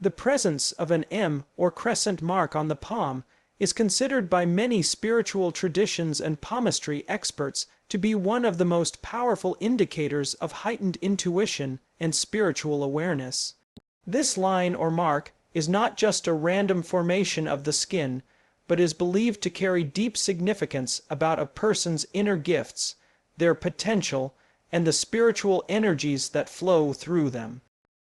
The presence of an M or crescent mark on the palm is considered by many spiritual traditions and palmistry experts to be one of the most powerful indicators of heightened intuition and spiritual awareness. This line or mark is not just a random formation of the skin, but is believed to carry deep significance about a person's inner gifts, their potential, and the spiritual energies that flow through them.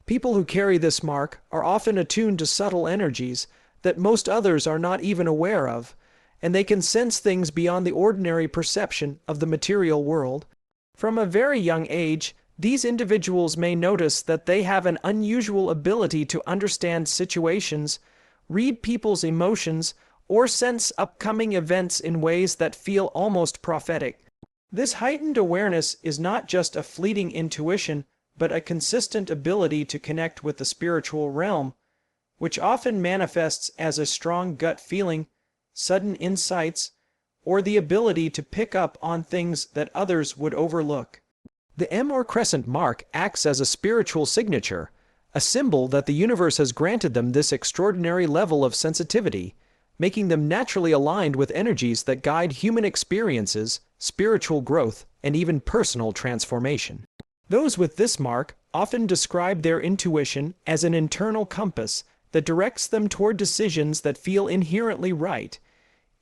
People who carry this mark are often attuned to subtle energies that most others are not even aware of, and they can sense things beyond the ordinary perception of the material world. From a very young age, these individuals may notice that they have an unusual ability to understand situations, read people's emotions, or sense upcoming events in ways that feel almost prophetic. This heightened awareness is not just a fleeting intuition, but a consistent ability to connect with the spiritual realm, which often manifests as a strong gut feeling, sudden insights, or the ability to pick up on things that others would overlook. The M or crescent mark acts as a spiritual signature, a symbol that the universe has granted them this extraordinary level of sensitivity, making them naturally aligned with energies that guide human experiences, spiritual growth, and even personal transformation. Those with this mark often describe their intuition as an internal compass that directs them toward decisions that feel inherently right,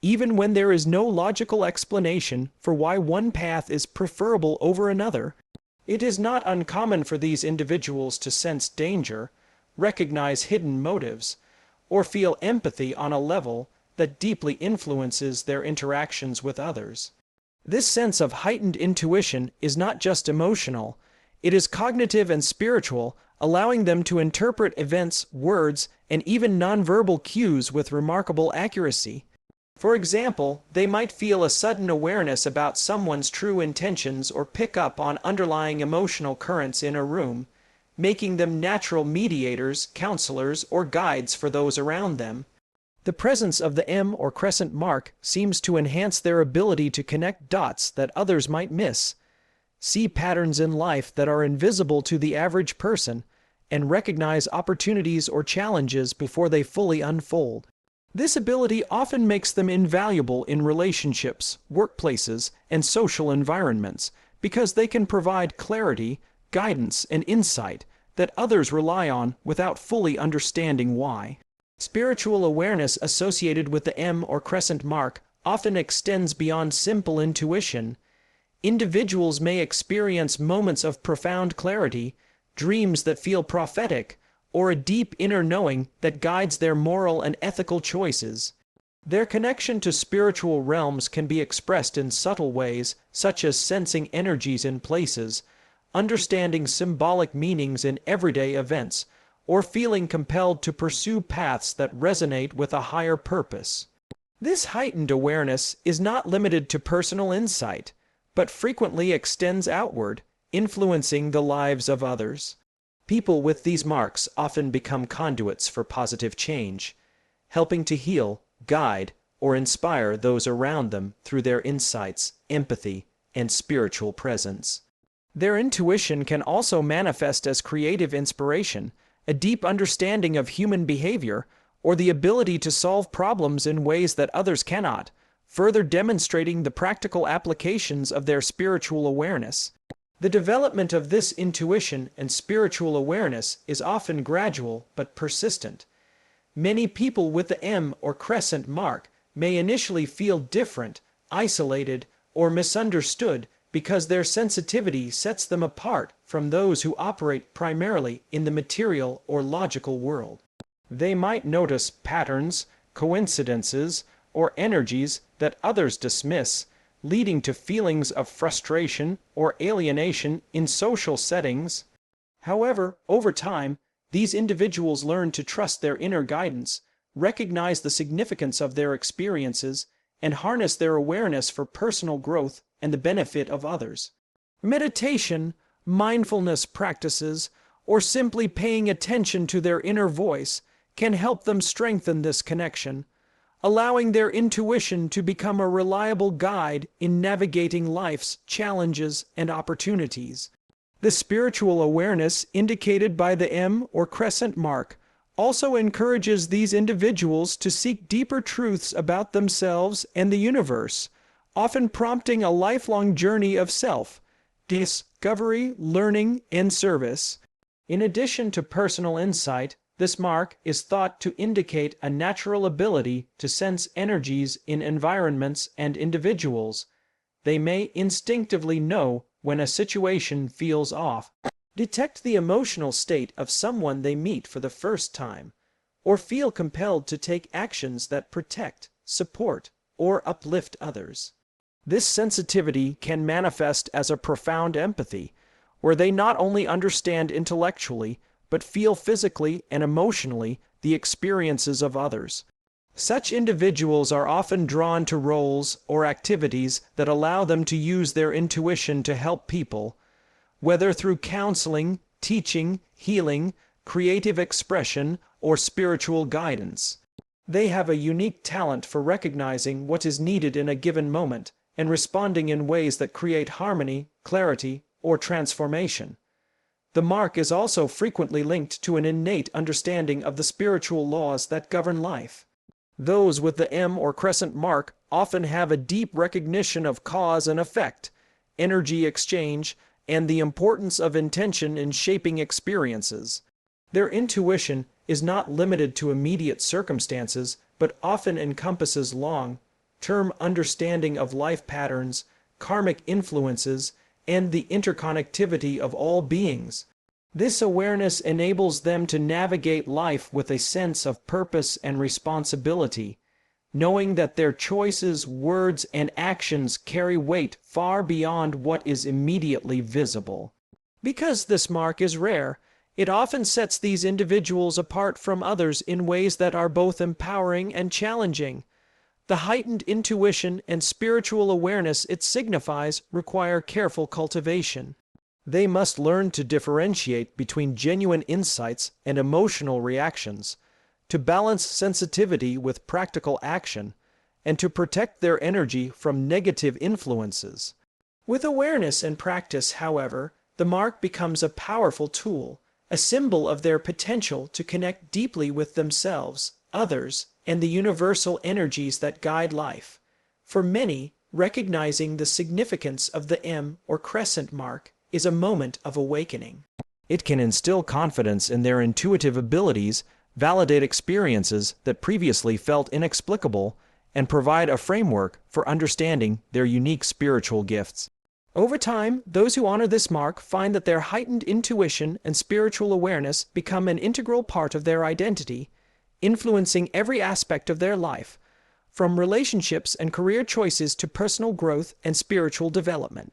even when there is no logical explanation for why one path is preferable over another. It is not uncommon for these individuals to sense danger, recognize hidden motives, or feel empathy on a level that deeply influences their interactions with others. This sense of heightened intuition is not just emotional, it is cognitive and spiritual, allowing them to interpret events, words, and even nonverbal cues with remarkable accuracy. For example, they might feel a sudden awareness about someone's true intentions or pick up on underlying emotional currents in a room, making them natural mediators, counselors, or guides for those around them. The presence of the M or crescent mark seems to enhance their ability to connect dots that others might miss, see patterns in life that are invisible to the average person, and recognize opportunities or challenges before they fully unfold. This ability often makes them invaluable in relationships, workplaces, and social environments because they can provide clarity, guidance, and insight that others rely on without fully understanding why. Spiritual awareness associated with the M or crescent mark often extends beyond simple intuition. Individuals may experience moments of profound clarity, dreams that feel prophetic, or a deep inner knowing that guides their moral and ethical choices. Their connection to spiritual realms can be expressed in subtle ways, such as sensing energies in places, understanding symbolic meanings in everyday events, or feeling compelled to pursue paths that resonate with a higher purpose. This heightened awareness is not limited to personal insight, but frequently extends outward, influencing the lives of others. People with these marks often become conduits for positive change, helping to heal, guide, or inspire those around them through their insights, empathy, and spiritual presence. Their intuition can also manifest as creative inspiration, a deep understanding of human behavior, or the ability to solve problems in ways that others cannot, further demonstrating the practical applications of their spiritual awareness. The development of this intuition and spiritual awareness is often gradual but persistent. Many people with the M or crescent mark may initially feel different, isolated, or misunderstood because their sensitivity sets them apart from those who operate primarily in the material or logical world. They might notice patterns, coincidences, or energies that others dismiss, leading to feelings of frustration or alienation in social settings. However, over time, these individuals learn to trust their inner guidance, recognize the significance of their experiences, and harness their awareness for personal growth and the benefit of others. Meditation, mindfulness practices, or simply paying attention to their inner voice can help them strengthen this connection, allowing their intuition to become a reliable guide in navigating life's challenges and opportunities. The spiritual awareness indicated by the M or crescent mark also encourages these individuals to seek deeper truths about themselves and the universe, often prompting a lifelong journey of self-discovery, learning, and service. In addition to personal insight, this mark is thought to indicate a natural ability to sense energies in environments and individuals. They may instinctively know when a situation feels off, detect the emotional state of someone they meet for the first time, or feel compelled to take actions that protect, support, or uplift others. This sensitivity can manifest as a profound empathy, where they not only understand intellectually, but feel physically and emotionally the experiences of others. Such individuals are often drawn to roles or activities that allow them to use their intuition to help people, whether through counseling, teaching, healing, creative expression, or spiritual guidance. They have a unique talent for recognizing what is needed in a given moment and responding in ways that create harmony, clarity, or transformation. The mark is also frequently linked to an innate understanding of the spiritual laws that govern life. Those with the M or Crescent mark often have a deep recognition of cause and effect, energy exchange, and the importance of intention in shaping experiences. Their intuition is not limited to immediate circumstances, but often encompasses long-term understanding of life patterns, karmic influences, and the interconnectivity of all beings. This awareness enables them to navigate life with a sense of purpose and responsibility, knowing that their choices, words, and actions carry weight far beyond what is immediately visible. Because this mark is rare, it often sets these individuals apart from others in ways that are both empowering and challenging. The heightened intuition and spiritual awareness it signifies require careful cultivation. They must learn to differentiate between genuine insights and emotional reactions, to balance sensitivity with practical action, and to protect their energy from negative influences. With awareness and practice, however, the mark becomes a powerful tool, a symbol of their potential to connect deeply with themselves, others, and the universal energies that guide life. For many, recognizing the significance of the M or Crescent mark is a moment of awakening. It can instill confidence in their intuitive abilities, validate experiences that previously felt inexplicable, and provide a framework for understanding their unique spiritual gifts. Over time, those who honor this mark find that their heightened intuition and spiritual awareness become an integral part of their identity, influencing every aspect of their life, from relationships and career choices to personal growth and spiritual development.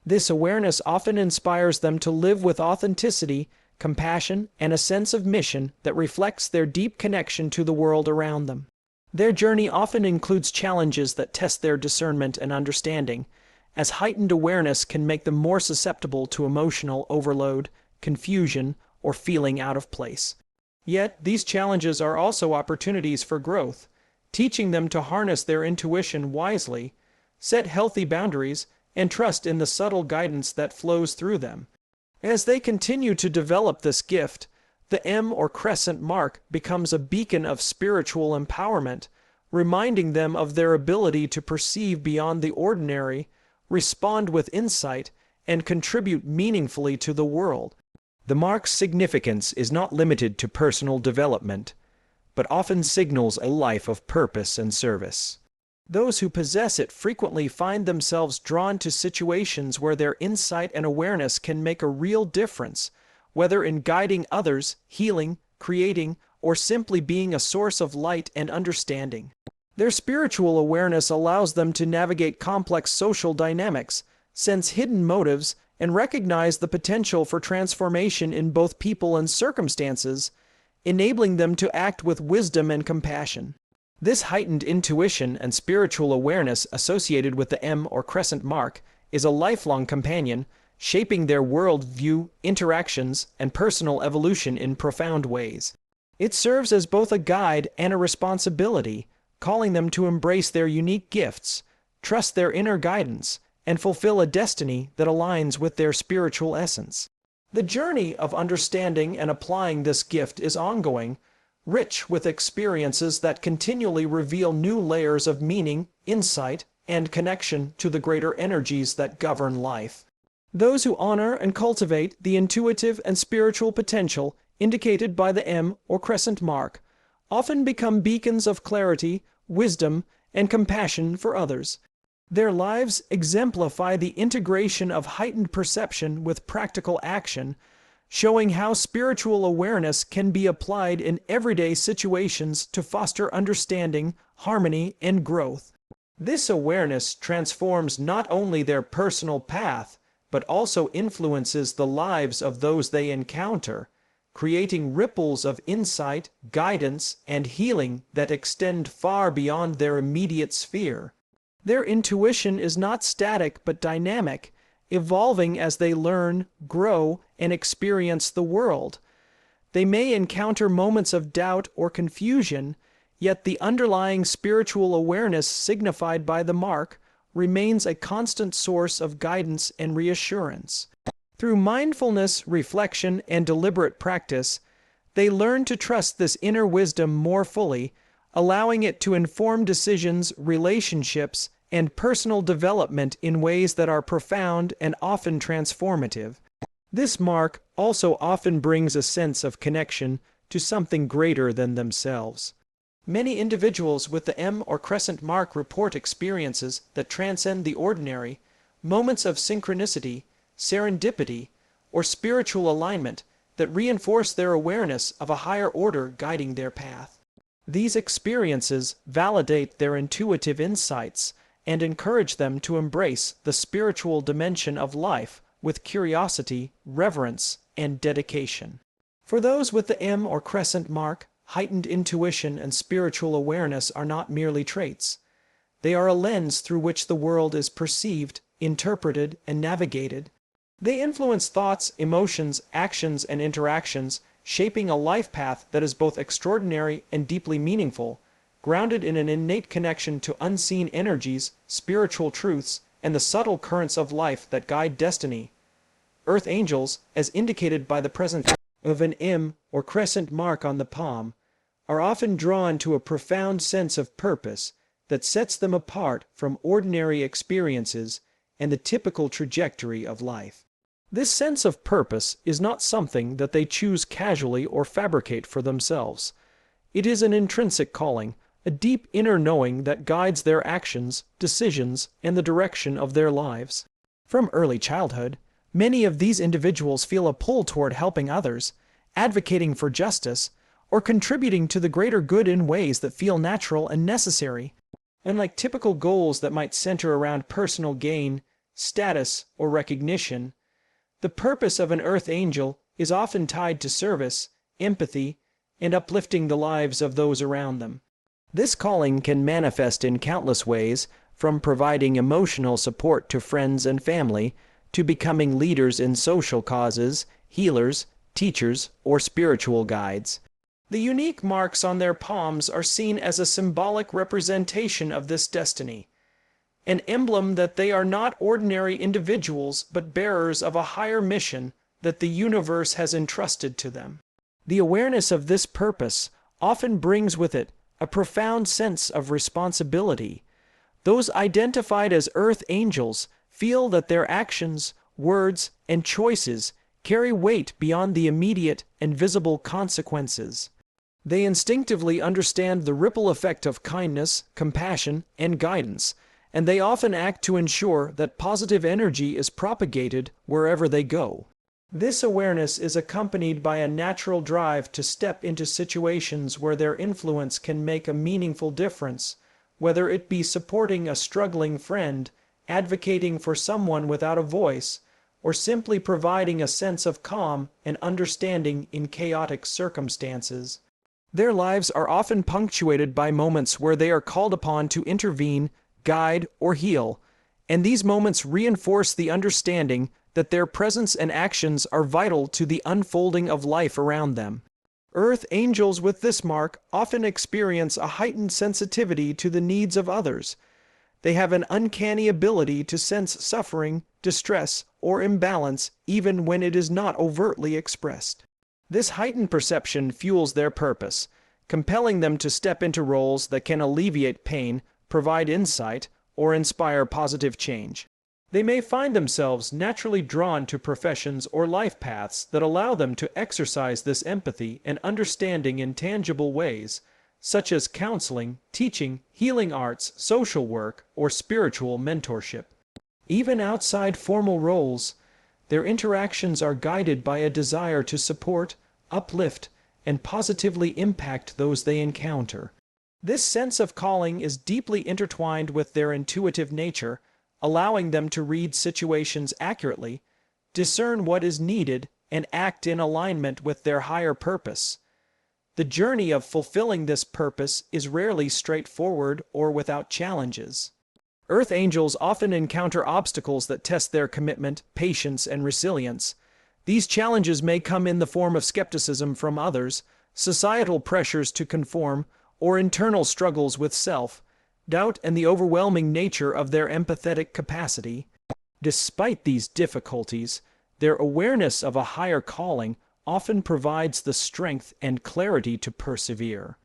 This awareness often inspires them to live with authenticity, compassion, and a sense of mission that reflects their deep connection to the world around them. Their journey often includes challenges that test their discernment and understanding, as heightened awareness can make them more susceptible to emotional overload, confusion, or feeling out of place. Yet, these challenges are also opportunities for growth, teaching them to harness their intuition wisely, set healthy boundaries, and trust in the subtle guidance that flows through them. As they continue to develop this gift, the M or Crescent mark becomes a beacon of spiritual empowerment, reminding them of their ability to perceive beyond the ordinary, respond with insight, and contribute meaningfully to the world. The mark's significance is not limited to personal development, but often signals a life of purpose and service. Those who possess it frequently find themselves drawn to situations where their insight and awareness can make a real difference, whether in guiding others, healing, creating, or simply being a source of light and understanding. Their spiritual awareness allows them to navigate complex social dynamics, sense hidden motives, and recognize the potential for transformation in both people and circumstances, enabling them to act with wisdom and compassion. This heightened intuition and spiritual awareness associated with the M or Crescent mark is a lifelong companion, shaping their worldview, interactions, and personal evolution in profound ways. It serves as both a guide and a responsibility, calling them to embrace their unique gifts, trust their inner guidance, and fulfill a destiny that aligns with their spiritual essence. The journey of understanding and applying this gift is ongoing, rich with experiences that continually reveal new layers of meaning, insight, and connection to the greater energies that govern life. Those who honor and cultivate the intuitive and spiritual potential indicated by the M or crescent mark often become beacons of clarity, wisdom, and compassion for others. Their lives exemplify the integration of heightened perception with practical action, showing how spiritual awareness can be applied in everyday situations to foster understanding, harmony, and growth. This awareness transforms not only their personal path, but also influences the lives of those they encounter, creating ripples of insight, guidance, and healing that extend far beyond their immediate sphere. Their intuition is not static but dynamic, evolving as they learn, grow, and experience the world. They may encounter moments of doubt or confusion, yet the underlying spiritual awareness signified by the mark remains a constant source of guidance and reassurance. Through mindfulness, reflection, and deliberate practice, they learn to trust this inner wisdom more fully, allowing it to inform decisions, relationships, and personal development in ways that are profound and often transformative. This mark also often brings a sense of connection to something greater than themselves. Many individuals with the M or crescent mark report experiences that transcend the ordinary, moments of synchronicity, serendipity, or spiritual alignment that reinforce their awareness of a higher order guiding their path. These experiences validate their intuitive insights and encourage them to embrace the spiritual dimension of life with curiosity, reverence, and dedication. For those with the M or crescent mark, heightened intuition and spiritual awareness are not merely traits. They are a lens through which the world is perceived, interpreted, and navigated. They influence thoughts, emotions, actions, and interactions, shaping a life path that is both extraordinary and deeply meaningful, grounded in an innate connection to unseen energies, spiritual truths, and the subtle currents of life that guide destiny. Earth angels, as indicated by the presence of an M or crescent mark on the palm, are often drawn to a profound sense of purpose that sets them apart from ordinary experiences and the typical trajectory of life. This sense of purpose is not something that they choose casually or fabricate for themselves. It is an intrinsic calling, a deep inner knowing that guides their actions, decisions, and the direction of their lives. From early childhood, many of these individuals feel a pull toward helping others, advocating for justice, or contributing to the greater good in ways that feel natural and necessary. Unlike typical goals that might center around personal gain, status, or recognition, the purpose of an earth angel is often tied to service, empathy, and uplifting the lives of those around them. This calling can manifest in countless ways, from providing emotional support to friends and family, to becoming leaders in social causes, healers, teachers, or spiritual guides. The unique marks on their palms are seen as a symbolic representation of this destiny, an emblem that they are not ordinary individuals but bearers of a higher mission that the universe has entrusted to them. The awareness of this purpose often brings with it a profound sense of responsibility. Those identified as earth angels feel that their actions, words, and choices carry weight beyond the immediate and visible consequences. They instinctively understand the ripple effect of kindness, compassion, and guidance, and they often act to ensure that positive energy is propagated wherever they go. This awareness is accompanied by a natural drive to step into situations where their influence can make a meaningful difference, whether it be supporting a struggling friend, advocating for someone without a voice, or simply providing a sense of calm and understanding in chaotic circumstances. Their lives are often punctuated by moments where they are called upon to intervene, guide, or heal, and these moments reinforce the understanding that their presence and actions are vital to the unfolding of life around them. Earth angels with this mark often experience a heightened sensitivity to the needs of others. They have an uncanny ability to sense suffering, distress, or imbalance even when it is not overtly expressed. This heightened perception fuels their purpose, compelling them to step into roles that can alleviate pain, provide insight, or inspire positive change. They may find themselves naturally drawn to professions or life paths that allow them to exercise this empathy and understanding in tangible ways, such as counseling, teaching, healing arts, social work, or spiritual mentorship. Even outside formal roles, their interactions are guided by a desire to support, uplift, and positively impact those they encounter. This sense of calling is deeply intertwined with their intuitive nature, allowing them to read situations accurately, discern what is needed, and act in alignment with their higher purpose. The journey of fulfilling this purpose is rarely straightforward or without challenges. Earth angels often encounter obstacles that test their commitment, patience, and resilience. These challenges may come in the form of skepticism from others, societal pressures to conform, or internal struggles with self, doubt, and the overwhelming nature of their empathetic capacity. Despite these difficulties, their awareness of a higher calling often provides the strength and clarity to persevere.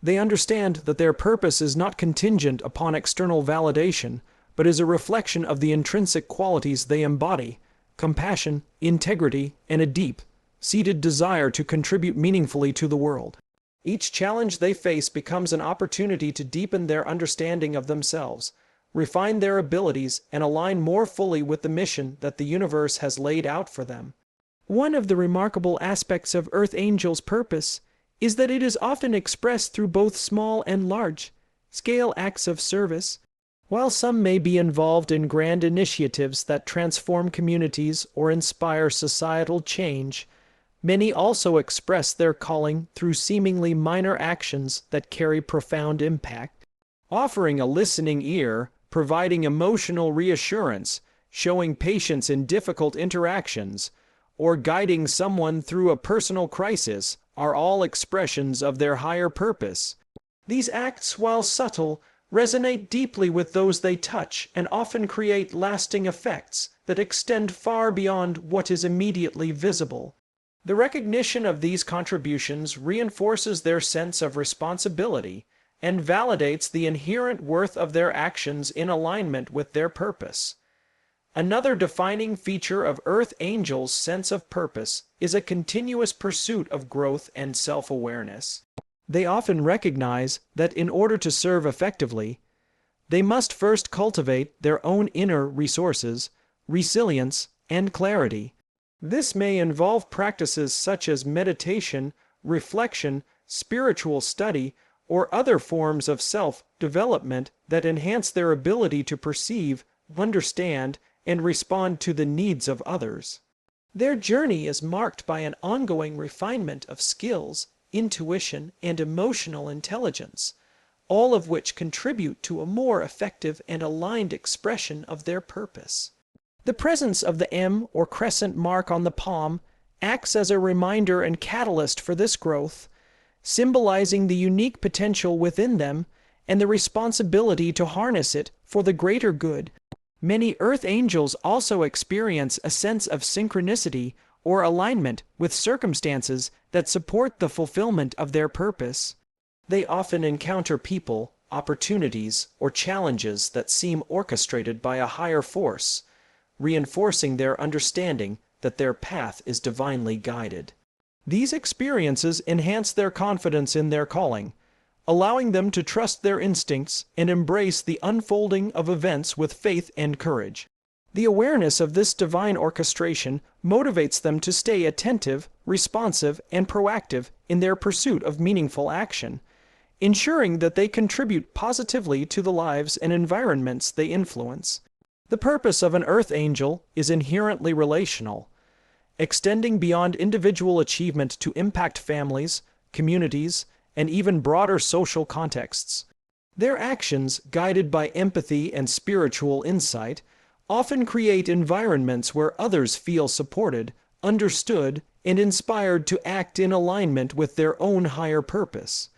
They understand that their purpose is not contingent upon external validation, but is a reflection of the intrinsic qualities they embody: compassion, integrity, and a deep-seated desire to contribute meaningfully to the world. Each challenge they face becomes an opportunity to deepen their understanding of themselves, refine their abilities, and align more fully with the mission that the universe has laid out for them. One of the remarkable aspects of Earth Angel's purpose is that it is often expressed through both small and large-scale acts of service. While some may be involved in grand initiatives that transform communities or inspire societal change, many also express their calling through seemingly minor actions that carry profound impact. Offering a listening ear, providing emotional reassurance, showing patience in difficult interactions, or guiding someone through a personal crisis are all expressions of their higher purpose. These acts, while subtle, resonate deeply with those they touch and often create lasting effects that extend far beyond what is immediately visible. The recognition of these contributions reinforces their sense of responsibility and validates the inherent worth of their actions in alignment with their purpose. Another defining feature of Earth Angels' sense of purpose is a continuous pursuit of growth and self-awareness. They often recognize that in order to serve effectively, they must first cultivate their own inner resources, resilience, and clarity. This may involve practices such as meditation, reflection, spiritual study, or other forms of self-development that enhance their ability to perceive, understand, and respond to the needs of others. Their journey is marked by an ongoing refinement of skills, intuition, and emotional intelligence, all of which contribute to a more effective and aligned expression of their purpose. The presence of the M or Crescent mark on the palm acts as a reminder and catalyst for this growth, symbolizing the unique potential within them and the responsibility to harness it for the greater good. Many Earth Angels also experience a sense of synchronicity or alignment with circumstances that support the fulfillment of their purpose. They often encounter people, opportunities, or challenges that seem orchestrated by a higher force, reinforcing their understanding that their path is divinely guided. These experiences enhance their confidence in their calling, allowing them to trust their instincts and embrace the unfolding of events with faith and courage. The awareness of this divine orchestration motivates them to stay attentive, responsive, and proactive in their pursuit of meaningful action, ensuring that they contribute positively to the lives and environments they influence. The purpose of an Earth Angel is inherently relational, extending beyond individual achievement to impact families, communities, and even broader social contexts. Their actions, guided by empathy and spiritual insight, often create environments where others feel supported, understood, and inspired to act in alignment with their own higher purpose.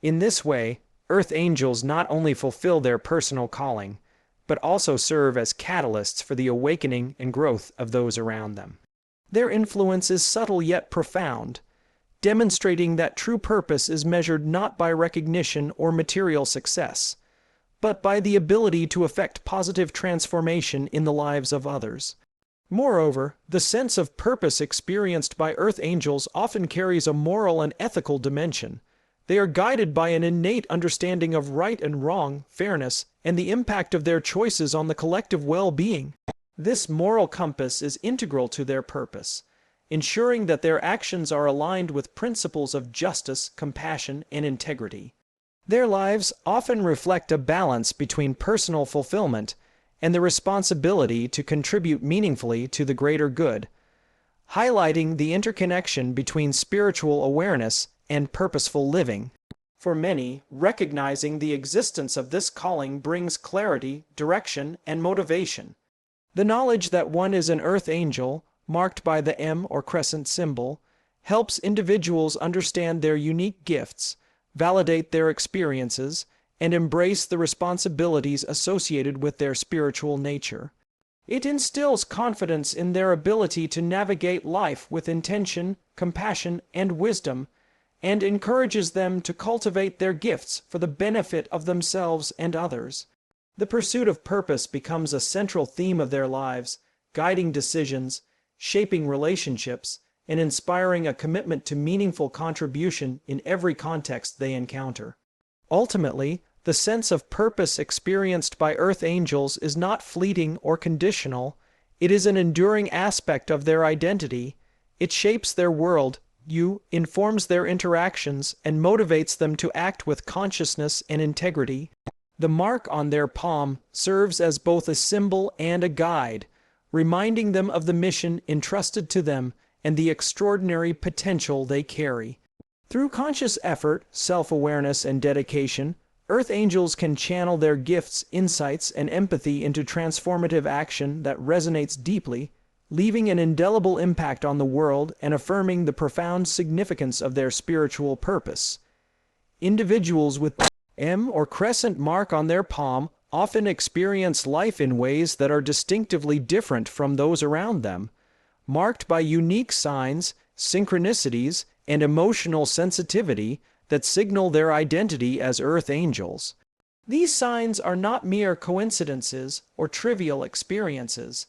In this way, Earth Angels not only fulfill their personal calling, but also serve as catalysts for the awakening and growth of those around them. Their influence is subtle yet profound, demonstrating that true purpose is measured not by recognition or material success, but by the ability to effect positive transformation in the lives of others. Moreover, the sense of purpose experienced by earth angels often carries a moral and ethical dimension. They are guided by an innate understanding of right and wrong, fairness, and the impact of their choices on the collective well-being. This moral compass is integral to their purpose, ensuring that their actions are aligned with principles of justice, compassion, and integrity. Their lives often reflect a balance between personal fulfillment and the responsibility to contribute meaningfully to the greater good, highlighting the interconnection between spiritual awareness and purposeful living. For many, recognizing the existence of this calling brings clarity, direction, and motivation. The knowledge that one is an earth angel, marked by the M or crescent symbol, helps individuals understand their unique gifts, validate their experiences, and embrace the responsibilities associated with their spiritual nature. It instills confidence in their ability to navigate life with intention, compassion, and wisdom, and encourages them to cultivate their gifts for the benefit of themselves and others. The pursuit of purpose becomes a central theme of their lives, guiding decisions, shaping relationships, and inspiring a commitment to meaningful contribution in every context they encounter. Ultimately, the sense of purpose experienced by earth angels is not fleeting or conditional. It is an enduring aspect of their identity. It shapes their world, informs their interactions, and motivates them to act with consciousness and integrity. The mark on their palm serves as both a symbol and a guide, reminding them of the mission entrusted to them and the extraordinary potential they carry. Through conscious effort, self-awareness, and dedication, earth angels can channel their gifts, insights, and empathy into transformative action that resonates deeply, leaving an indelible impact on the world and affirming the profound significance of their spiritual purpose. Individuals with M or crescent mark on their palm often experience life in ways that are distinctively different from those around them, marked by unique signs, synchronicities, and emotional sensitivity that signal their identity as earth angels. These signs are not mere coincidences or trivial experiences.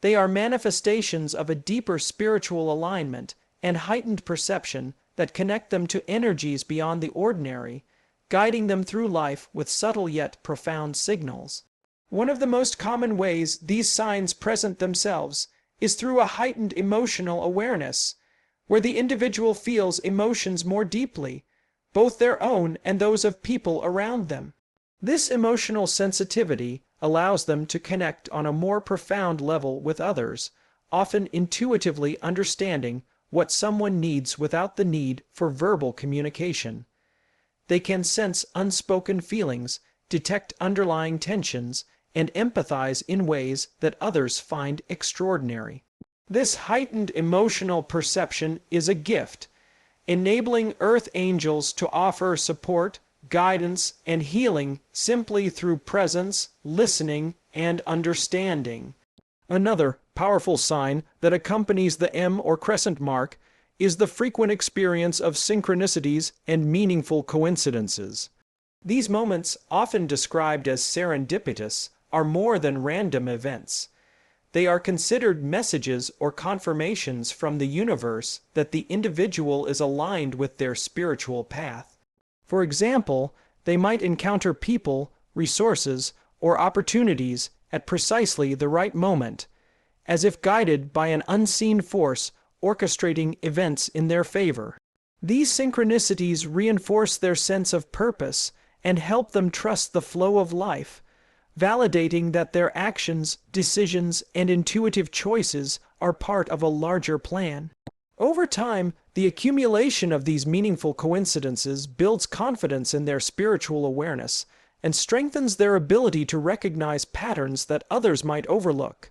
They are manifestations of a deeper spiritual alignment and heightened perception that connect them to energies beyond the ordinary, guiding them through life with subtle yet profound signals. One of the most common ways these signs present themselves is through a heightened emotional awareness, where the individual feels emotions more deeply, both their own and those of people around them. This emotional sensitivity allows them to connect on a more profound level with others, often intuitively understanding what someone needs without the need for verbal communication. They can sense unspoken feelings, detect underlying tensions, and empathize in ways that others find extraordinary. This heightened emotional perception is a gift, enabling earth angels to offer support, guidance, and healing simply through presence, listening, and understanding. Another powerful sign that accompanies the M or crescent mark is the frequent experience of synchronicities and meaningful coincidences. These moments, often described as serendipitous, are more than random events. They are considered messages or confirmations from the universe that the individual is aligned with their spiritual path. For example, they might encounter people, resources, or opportunities at precisely the right moment, as if guided by an unseen force orchestrating events in their favor. These synchronicities reinforce their sense of purpose and help them trust the flow of life, validating that their actions, decisions, and intuitive choices are part of a larger plan. Over time, the accumulation of these meaningful coincidences builds confidence in their spiritual awareness and strengthens their ability to recognize patterns that others might overlook,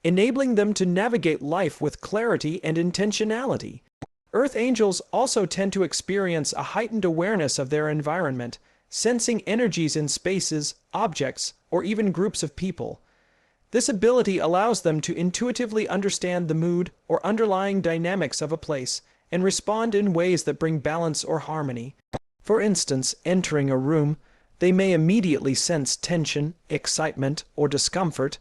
enabling them to navigate life with clarity and intentionality. Earth angels also tend to experience a heightened awareness of their environment, sensing energies in spaces, objects, or even groups of people. This ability allows them to intuitively understand the mood or underlying dynamics of a place and respond in ways that bring balance or harmony. For instance, entering a room, they may immediately sense tension, excitement, or discomfort,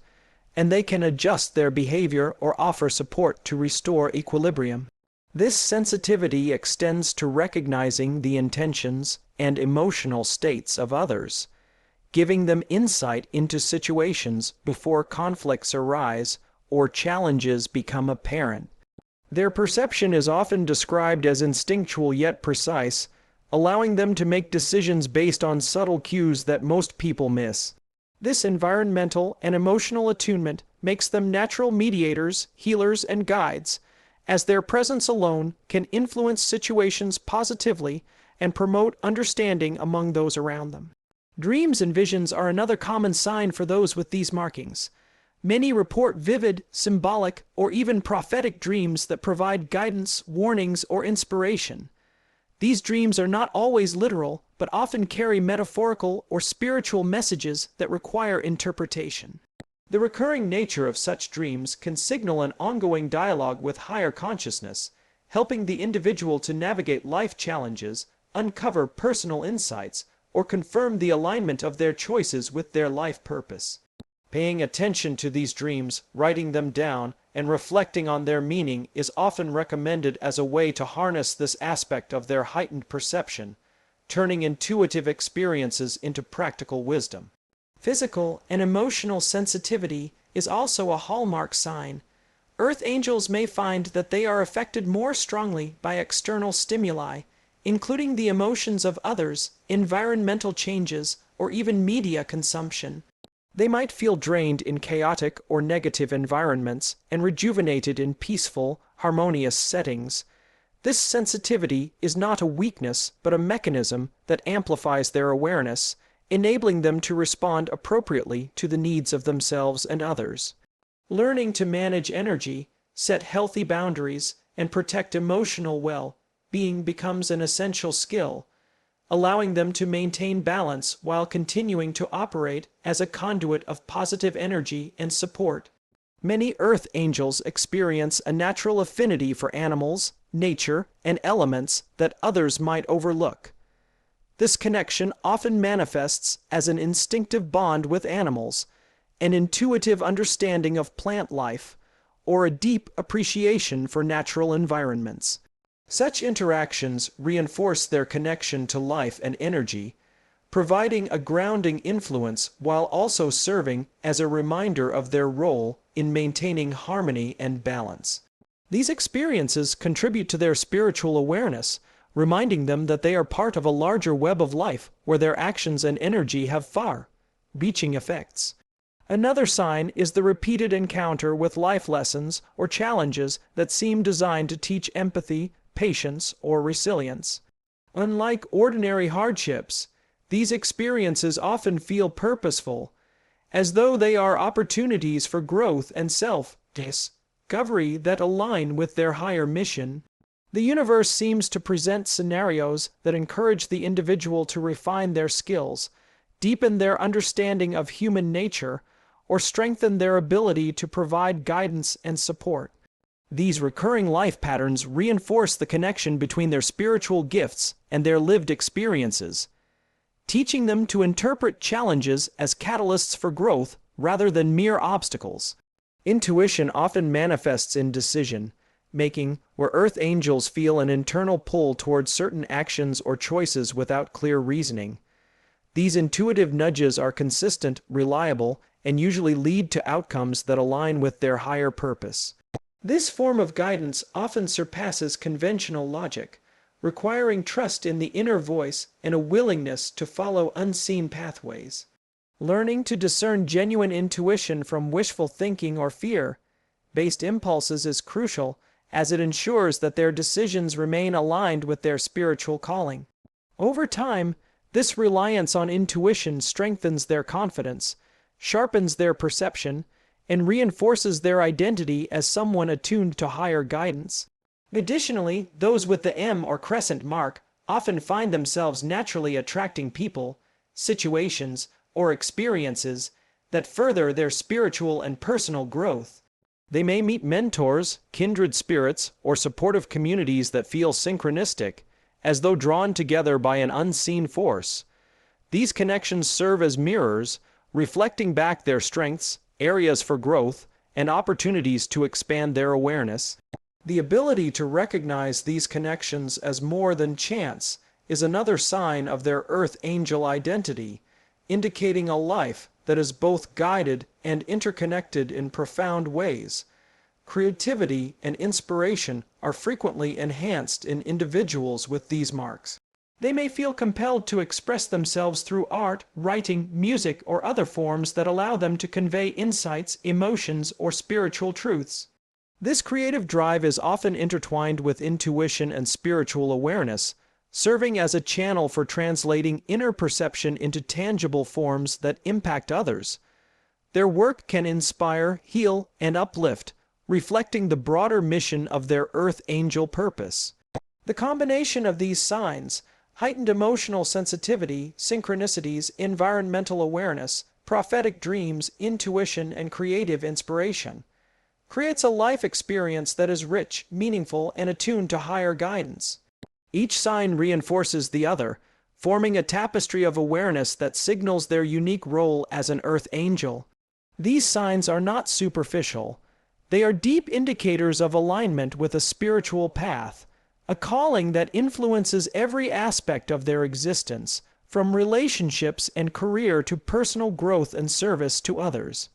and they can adjust their behavior or offer support to restore equilibrium. This sensitivity extends to recognizing the intentions and emotional states of others, giving them insight into situations before conflicts arise or challenges become apparent. Their perception is often described as instinctual yet precise, allowing them to make decisions based on subtle cues that most people miss. This environmental and emotional attunement makes them natural mediators, healers, and guides, as their presence alone can influence situations positively and promote understanding among those around them. Dreams and visions are another common sign for those with these markings. Many report vivid, symbolic, or even prophetic dreams that provide guidance, warnings, or inspiration. These dreams are not always literal, but often carry metaphorical or spiritual messages that require interpretation. The recurring nature of such dreams can signal an ongoing dialogue with higher consciousness, helping the individual to navigate life challenges, uncover personal insights, or confirm the alignment of their choices with their life purpose. Paying attention to these dreams, writing them down, and reflecting on their meaning is often recommended as a way to harness this aspect of their heightened perception, turning intuitive experiences into practical wisdom. Physical and emotional sensitivity is also a hallmark sign. Earth angels may find that they are affected more strongly by external stimuli, including the emotions of others, environmental changes, or even media consumption. They might feel drained in chaotic or negative environments and rejuvenated in peaceful, harmonious settings. This sensitivity is not a weakness, but a mechanism that amplifies their awareness, enabling them to respond appropriately to the needs of themselves and others. Learning to manage energy, set healthy boundaries, and protect emotional well-being becomes an essential skill, allowing them to maintain balance while continuing to operate as a conduit of positive energy and support. Many Earth angels experience a natural affinity for animals, nature, and elements that others might overlook. This connection often manifests as an instinctive bond with animals, an intuitive understanding of plant life, or a deep appreciation for natural environments. Such interactions reinforce their connection to life and energy, providing a grounding influence while also serving as a reminder of their role in maintaining harmony and balance. These experiences contribute to their spiritual awareness, reminding them that they are part of a larger web of life where their actions and energy have far-reaching effects. Another sign is the repeated encounter with life lessons or challenges that seem designed to teach empathy, patience, or resilience. Unlike ordinary hardships, these experiences often feel purposeful, as though they are opportunities for growth and self-discovery that align with their higher mission. The universe seems to present scenarios that encourage the individual to refine their skills, deepen their understanding of human nature, or strengthen their ability to provide guidance and support. These recurring life patterns reinforce the connection between their spiritual gifts and their lived experiences, teaching them to interpret challenges as catalysts for growth rather than mere obstacles. Intuition often manifests in decision-making, where Earth angels feel an internal pull towards certain actions or choices without clear reasoning. These intuitive nudges are consistent, reliable, and usually lead to outcomes that align with their higher purpose. This form of guidance often surpasses conventional logic, requiring trust in the inner voice and a willingness to follow unseen pathways. Learning to discern genuine intuition from wishful thinking or fear-based impulses is crucial, as it ensures that their decisions remain aligned with their spiritual calling. Over time, this reliance on intuition strengthens their confidence, sharpens their perception, and reinforces their identity as someone attuned to higher guidance. Additionally, those with the M or Crescent mark often find themselves naturally attracting people, situations, or experiences that further their spiritual and personal growth. They may meet mentors, kindred spirits, or supportive communities that feel synchronistic, as though drawn together by an unseen force. These connections serve as mirrors, reflecting back their strengths, areas for growth, and opportunities to expand their awareness. The ability to recognize these connections as more than chance is another sign of their earth angel identity, indicating a life that is both guided and interconnected in profound ways. Creativity and inspiration are frequently enhanced in individuals with these marks. They may feel compelled to express themselves through art, writing, music, or other forms that allow them to convey insights, emotions, or spiritual truths. This creative drive is often intertwined with intuition and spiritual awareness, serving as a channel for translating inner perception into tangible forms that impact others. Their work can inspire, heal, and uplift, reflecting the broader mission of their earth angel purpose. The combination of these signs, heightened emotional sensitivity, synchronicities, environmental awareness, prophetic dreams, intuition, and creative inspiration, creates a life experience that is rich, meaningful, and attuned to higher guidance. Each sign reinforces the other, forming a tapestry of awareness that signals their unique role as an earth angel. These signs are not superficial. They are deep indicators of alignment with a spiritual path, a calling that influences every aspect of their existence, from relationships and career to personal growth and service to others.